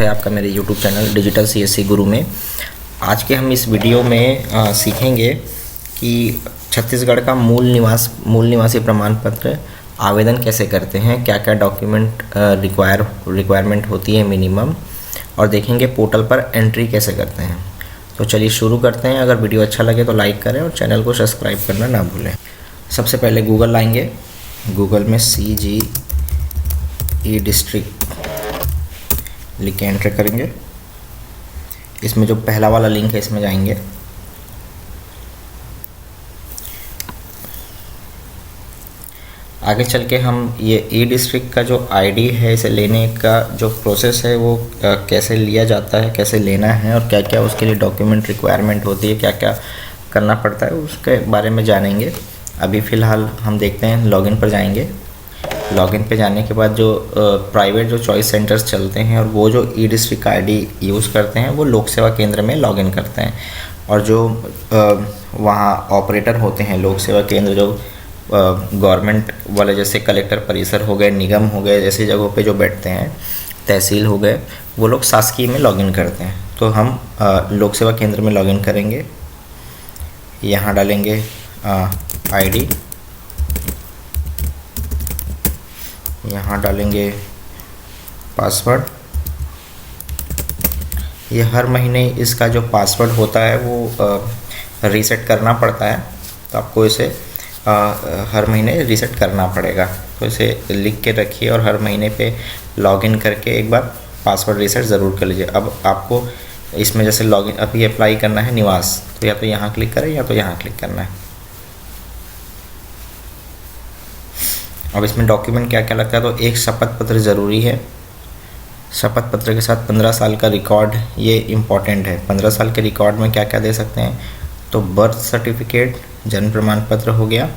है आपका मेरे YouTube चैनल डिजिटल CSC गुरु में। आज के हम इस वीडियो में सीखेंगे कि छत्तीसगढ़ का मूल निवासी प्रमाण पत्र आवेदन कैसे करते हैं, क्या क्या डॉक्यूमेंट रिक्वायरमेंट होती है मिनिमम, और देखेंगे पोर्टल पर एंट्री कैसे करते हैं। तो चलिए शुरू करते हैं। अगर वीडियो अच्छा लगे तो लाइक करें और चैनल को सब्सक्राइब करना ना भूलें। सबसे पहले गूगल लाएंगे। गूगल में CG डिस्ट्रिक्ट लिख के एंटर करेंगे। इसमें जो पहला वाला लिंक है इसमें जाएंगे। आगे चल के हम ये डिस्ट्रिक्ट का जो ID है, इसे लेने का जो प्रोसेस है वो कैसे लिया जाता है, कैसे लेना है और क्या क्या उसके लिए डॉक्यूमेंट रिक्वायरमेंट होती है, क्या क्या करना पड़ता है, उसके बारे में जानेंगे। अभी फ़िलहाल हम देखते हैं, लॉगिन पर जाएंगे। लॉगिन पे जाने के बाद जो प्राइवेट जो चॉइस सेंटर्स चलते हैं और वो जो डिस्ट्रिक्ट ID यूज़ करते हैं वो लोक सेवा केंद्र में लॉगिन करते हैं। और जो वहाँ ऑपरेटर होते हैं लोक सेवा केंद्र, जो गवर्नमेंट वाले जैसे कलेक्टर परिसर हो गए, निगम हो गए, ऐसी जगहों पे जो बैठते हैं, तहसील हो गए, वो लोग शासकीय में लॉगिन करते हैं। तो हम लोक सेवा केंद्र में लॉगिन करेंगे। यहाँ डालेंगे ID, यहाँ डालेंगे पासवर्ड। ये हर महीने इसका जो पासवर्ड होता है वो रीसेट करना पड़ता है, तो आपको इसे हर महीने रीसेट करना पड़ेगा। तो इसे लिख के रखिए और हर महीने पे लॉगिन करके एक बार पासवर्ड रीसेट ज़रूर कर लीजिए। अब आपको इसमें जैसे लॉगिन अभी अप्लाई करना है निवास, तो या तो यहाँ क्लिक करें या तो यहाँ क्लिक करना है। अब इसमें डॉक्यूमेंट क्या क्या लगता है, तो एक शपथ पत्र ज़रूरी है। शपथ पत्र के साथ 15 साल का रिकॉर्ड, ये इम्पॉर्टेंट है। 15 साल के रिकॉर्ड में क्या क्या दे सकते हैं, तो बर्थ सर्टिफिकेट, जन्म प्रमाण पत्र हो गया,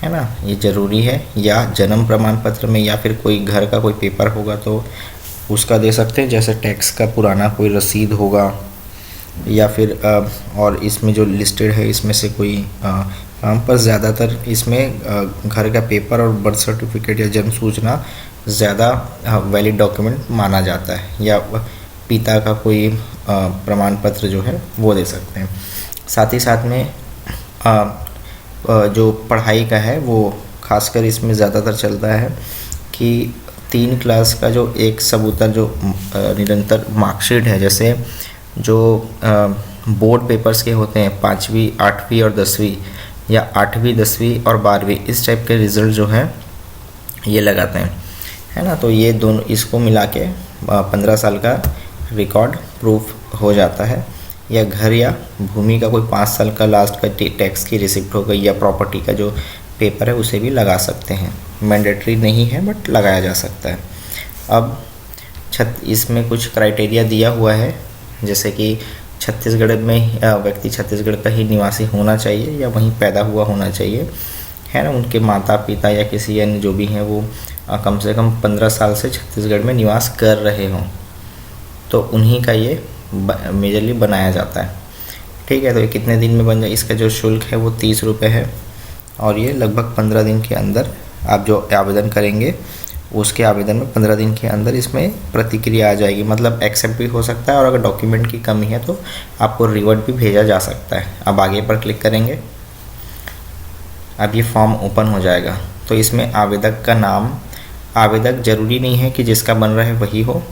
है ना, ये ज़रूरी है। या जन्म प्रमाण पत्र में या फिर कोई घर का कोई पेपर होगा तो उसका दे सकते हैं, जैसे टैक्स का पुराना कोई रसीद होगा, या फिर और इसमें जो लिस्टेड है इसमें से कोई पर ज़्यादातर इसमें घर का पेपर और बर्थ सर्टिफिकेट या जन्म सूचना ज़्यादा वैलिड डॉक्यूमेंट माना जाता है। या पिता का कोई प्रमाण पत्र जो है वो दे सकते हैं। साथ ही साथ में जो पढ़ाई का है वो खासकर इसमें ज़्यादातर चलता है कि 3 क्लास का जो एक सबूता जो निरंतर मार्कशीट है, जैसे जो बोर्ड पेपर्स के होते हैं 5वीं 8वीं और 10वीं, या 8वीं 10वीं और 12वीं, इस टाइप के रिज़ल्ट जो है ये लगाते हैं, है ना। तो ये दोनों इसको मिला के 15 साल का रिकॉर्ड प्रूफ हो जाता है। या घर या भूमि का कोई 5 साल का लास्ट का टैक्स की रिसिप्ट हो गई, या प्रॉपर्टी का जो पेपर है उसे भी लगा सकते हैं। मैंडेटरी नहीं है बट लगाया जा सकता है। अब इसमें कुछ क्राइटेरिया दिया हुआ है, जैसे कि छत्तीसगढ़ में व्यक्ति छत्तीसगढ़ का ही निवासी होना चाहिए या वहीं पैदा हुआ होना चाहिए, है ना। उनके माता पिता या किसी अन्य जो भी हैं वो कम से कम 15 साल से छत्तीसगढ़ में निवास कर रहे हों, तो उन्हीं का ये मेजरली बनाया जाता है। ठीक है, तो ये कितने दिन में बन जाए, इसका जो शुल्क है वो 30 रुपये है। और ये लगभग 15 दिन के अंदर आप जो आवेदन करेंगे उसके आवेदन में 15 दिन के अंदर इसमें प्रतिक्रिया आ जाएगी, मतलब एक्सेप्ट भी हो सकता है, और अगर डॉक्यूमेंट की कमी है तो आपको रिवर्ट भी भेजा जा सकता है। अब आगे पर क्लिक करेंगे। अब ये फॉर्म ओपन हो जाएगा। तो इसमें आवेदक का नाम, आवेदक ज़रूरी नहीं है कि जिसका बन रहा है वही हो,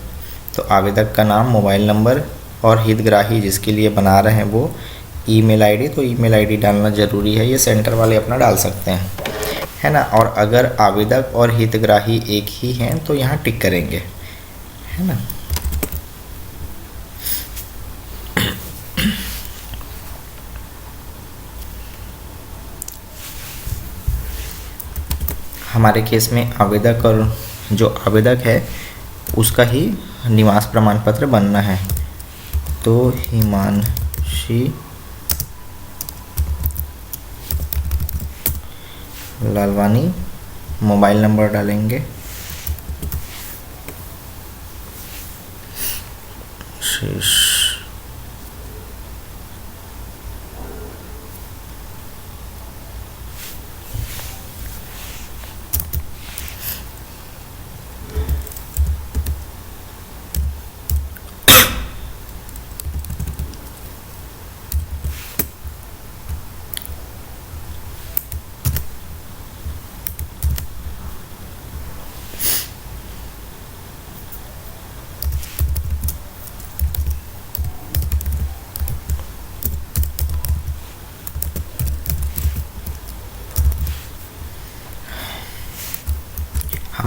तो आवेदक का नाम, मोबाइल नंबर, और हितग्राही जिसके लिए बना रहे हैं वो ईमेल ID, तो ईमेल ID डालना ज़रूरी है। ये सेंटर वाले अपना डाल सकते हैं, है ना। और अगर आवेदक और हितग्राही एक ही हैं तो यहाँ टिक करेंगे, है ना। हमारे केस में आवेदक और जो आवेदक है उसका ही निवास प्रमाण पत्र बनना है, तो हिमांशी लालवानी, मोबाइल नंबर डालेंगे शेष।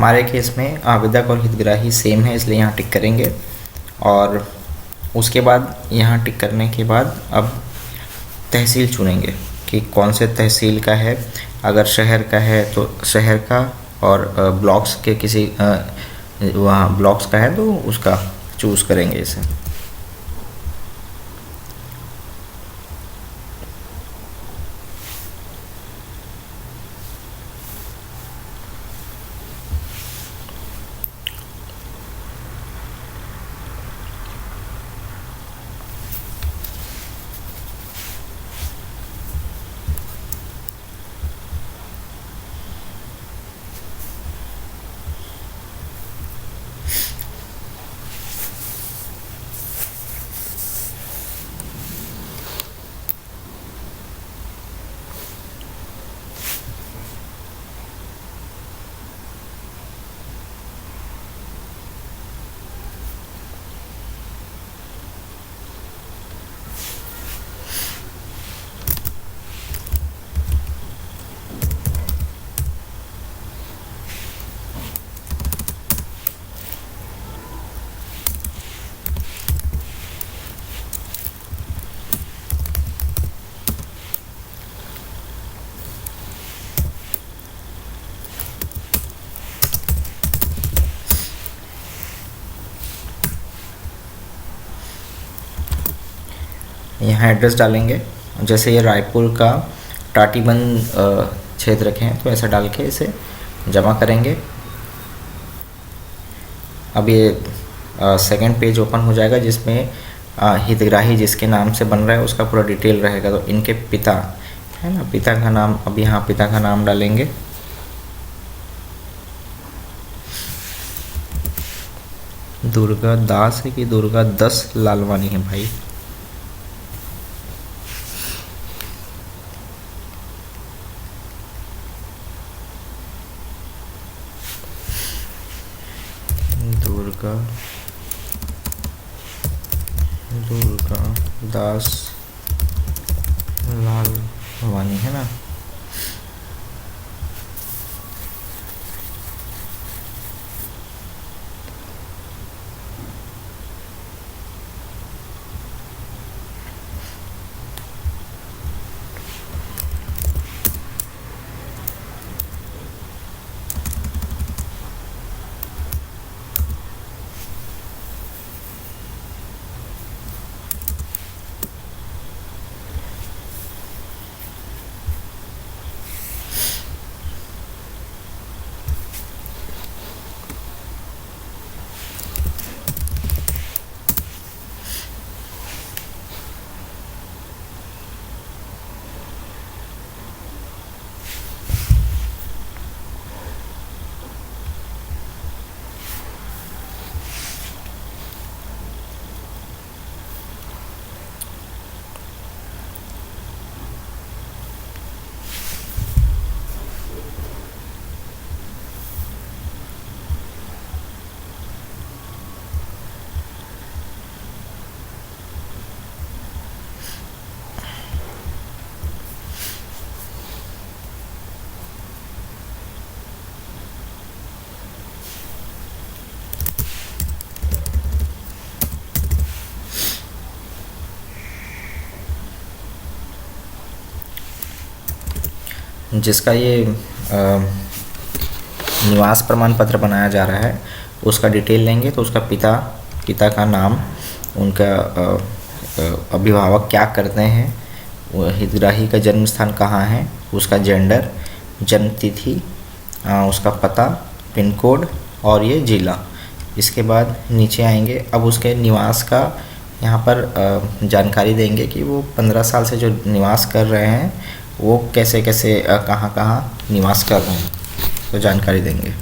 हमारे केस में आवेदक और हितग्राही सेम है, इसलिए यहाँ टिक करेंगे। और उसके बाद यहाँ टिक करने के बाद अब तहसील चुनेंगे कि कौन से तहसील का है। अगर शहर का है तो शहर का, और ब्लॉक्स के किसी वहाँ ब्लॉक्स का है तो उसका चूज़ करेंगे इसे। यहाँ एड्रेस डालेंगे। जैसे ये रायपुर का टाटीबंद क्षेत्र रखे हैं तो ऐसा डाल के इसे जमा करेंगे। अब ये सेकंड पेज ओपन हो जाएगा जिसमें हितग्राही जिसके नाम से बन रहा है उसका पूरा डिटेल रहेगा। तो इनके पिता है ना, पिता का नाम, अब यहाँ पिता का नाम डालेंगे। दुर्गा दास है कि दुर्गा दस लालवानी है भाई? दुर्गा दास लालवानी है ना। जिसका ये निवास प्रमाण पत्र बनाया जा रहा है उसका डिटेल लेंगे। तो उसका पिता का नाम, उनका अभिभावक क्या करते हैं, हितग्राही का जन्म स्थान कहाँ है, उसका जेंडर, जन्म तिथि, उसका पता, पिन कोड और ये जिला। इसके बाद नीचे आएंगे। अब उसके निवास का यहाँ पर जानकारी देंगे कि वो 15 साल से जो निवास कर रहे हैं वो कैसे कैसे कहाँ कहाँ निवास कर रहे हैं, तो जानकारी देंगे।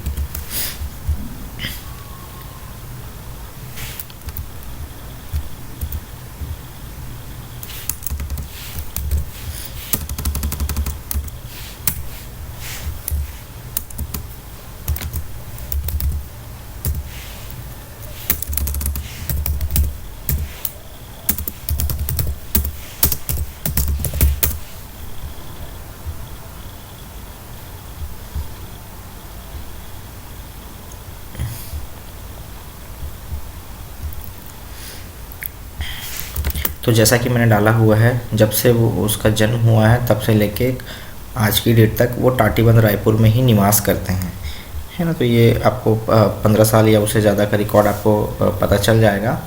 तो जैसा कि मैंने डाला हुआ है, जब से वो उसका जन्म हुआ है तब से लेके आज की डेट तक वो टाटीबंध रायपुर में ही निवास करते हैं, है ना। तो ये आपको 15 साल या उससे ज़्यादा का रिकॉर्ड आपको पता चल जाएगा।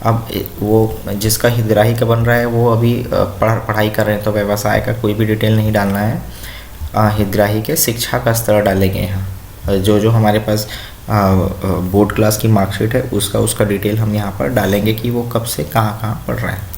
अब वो जिसका हितग्राही का बन रहा है वो अभी पढ़ाई कर रहे हैं, तो व्यवसाय का कोई भी डिटेल नहीं डालना है। हितग्राही के शिक्षा का स्तर डालेंगे यहाँ। जो जो हमारे पास बोर्ड क्लास की मार्कशीट है उसका डिटेल हम यहाँ पर डालेंगे कि वो कब से कहाँ कहाँ पढ़ रहा है।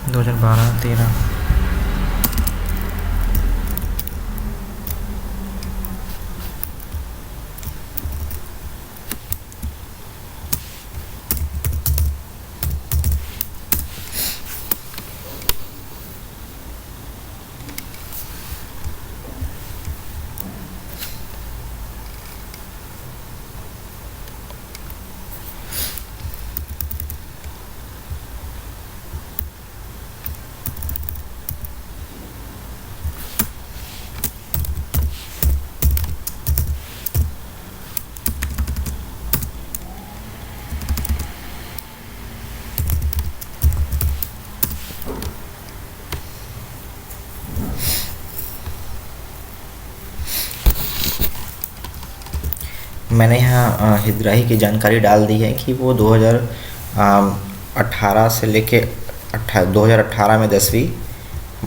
दो हज़ार 12-13 मैंने यहाँ हितग्राही की जानकारी डाल दी है कि वो 2018 से लेके 2018 में 10वीं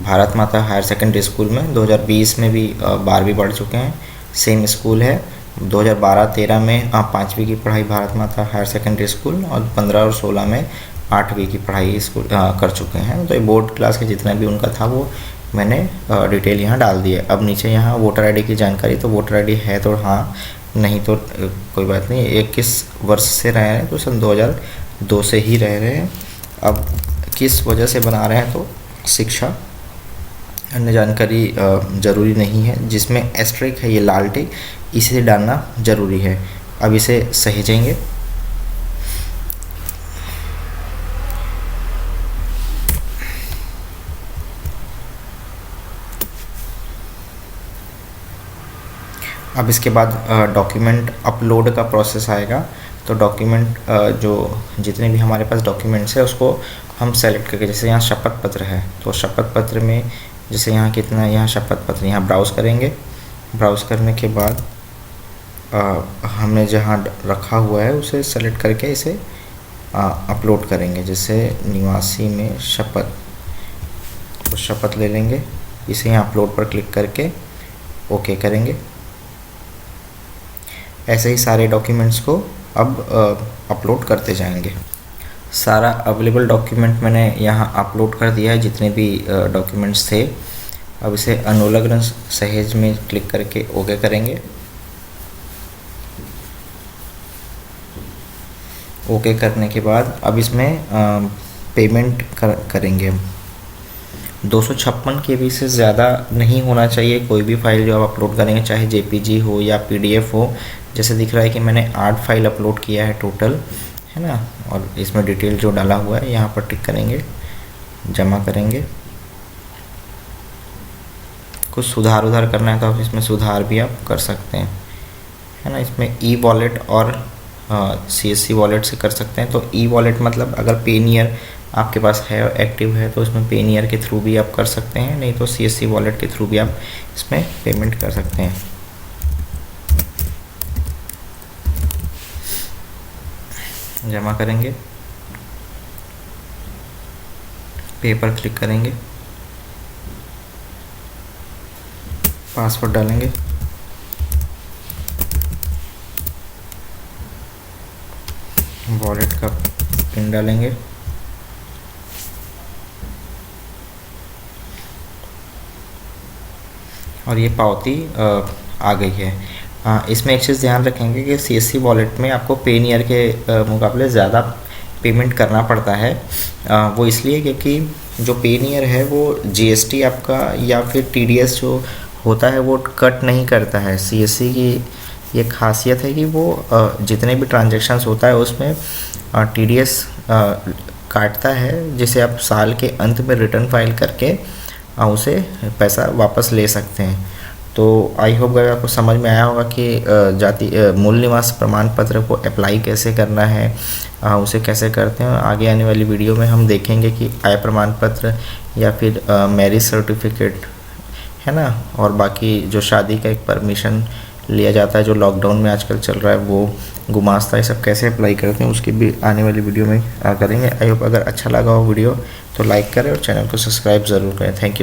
भारत माता हायर सेकेंडरी स्कूल में, 2020 में भी 12वीं पढ़ चुके हैं, सेम स्कूल है। 2012-13 में 5वीं की पढ़ाई भारत माता हायर सेकेंडरी स्कूल और 15 और 16 में 8वीं की पढ़ाई स्कूल कर चुके हैं। तो ये बोर्ड क्लास के जितना भी उनका था वो मैंने डिटेल यहाँ डाल दी है। अब नीचे यहाँ वोटर आईडी की जानकारी, तो वोटर आईडी है तो हाँ, नहीं तो कोई बात नहीं। 21 वर्ष से रह रहे हैं तो सन 2002 से ही रह रहे हैं। अब किस वजह से बना रहे हैं, तो शिक्षा, अन्य जानकारी ज़रूरी नहीं है। जिसमें एस्ट्रिक है ये लाल टिक, इसे डालना ज़रूरी है। अब इसे सहेजेंगे। अब इसके बाद डॉक्यूमेंट अपलोड का प्रोसेस आएगा। तो डॉक्यूमेंट जो जितने भी हमारे पास डॉक्यूमेंट्स है उसको हम सेलेक्ट करके, जैसे यहाँ शपथ पत्र है तो शपथ पत्र में जैसे यहाँ कितना है, यहाँ शपथ पत्र, यहाँ ब्राउज़ करेंगे। ब्राउज़ करने के बाद हमने जहाँ रखा हुआ है उसे सेलेक्ट करके इसे अपलोड करेंगे। जैसे निवासी में शपथ, तो शपथ ले लेंगे, इसे यहाँ अपलोड पर क्लिक करके ओके करेंगे। ऐसे ही सारे डॉक्यूमेंट्स को अब अपलोड करते जाएंगे। सारा अवेलेबल डॉक्यूमेंट मैंने यहाँ अपलोड कर दिया है, जितने भी डॉक्यूमेंट्स थे। अब इसे अनुलग्न सहेज में क्लिक करके ओके करेंगे। ओके करने के बाद अब इसमें पेमेंट करेंगे। 256 KB से ज़्यादा नहीं होना चाहिए कोई भी फाइल जो आप अपलोड करेंगे, चाहे JPG हो या PDF हो। जैसे दिख रहा है कि मैंने 8 फाइल अपलोड किया है टोटल, है ना। और इसमें डिटेल जो डाला हुआ है यहाँ पर टिक करेंगे, जमा करेंगे। कुछ सुधार उधार करना है तो आप इसमें सुधार भी आप कर सकते हैं, है ना। इसमें ई-वॉलेट और CSC वॉलेट से कर सकते हैं। तो ई-वॉलेट मतलब अगर पेनियर आपके पास है, एक्टिव है, तो इसमें पेनियर के थ्रू भी आप कर सकते हैं, नहीं तो CSC वॉलेट के थ्रू भी आप इसमें पेमेंट कर सकते हैं। जमा करेंगे, पे पर क्लिक करेंगे, पासवर्ड डालेंगे, वॉलेट का पिन डालेंगे, और ये पावती आ गई है। इसमें एक चीज़ ध्यान रखेंगे कि CSC वॉलेट में आपको पेनियर के मुकाबले ज़्यादा पेमेंट करना पड़ता है। वो इसलिए क्योंकि जो पेनियर है वो GST आपका या फिर TDS जो होता है वो कट नहीं करता है। CSC की ये खासियत है कि वो जितने भी ट्रांजैक्शंस होता है उसमें TDS काटता है, जिसे आप साल के अंत में रिटर्न फाइल करके उसे पैसा वापस ले सकते हैं। तो आई होप गाइस आपको समझ में आया होगा कि मूल निवास प्रमाण पत्र को अप्लाई कैसे करना है, उसे कैसे करते हैं। आगे आने वाली वीडियो में हम देखेंगे कि आय प्रमाण पत्र या फिर मैरिज सर्टिफिकेट, है ना, और बाकी जो शादी का एक परमिशन लिया जाता है जो लॉकडाउन में आजकल चल रहा है, वो गुमास्ता, ये सब कैसे अप्लाई करते हैं उसकी भी आने वाली वीडियो में करेंगे। आई होप अगर अच्छा लगा हो वीडियो तो लाइक करें और चैनल को सब्सक्राइब ज़रूर करें। Thank you.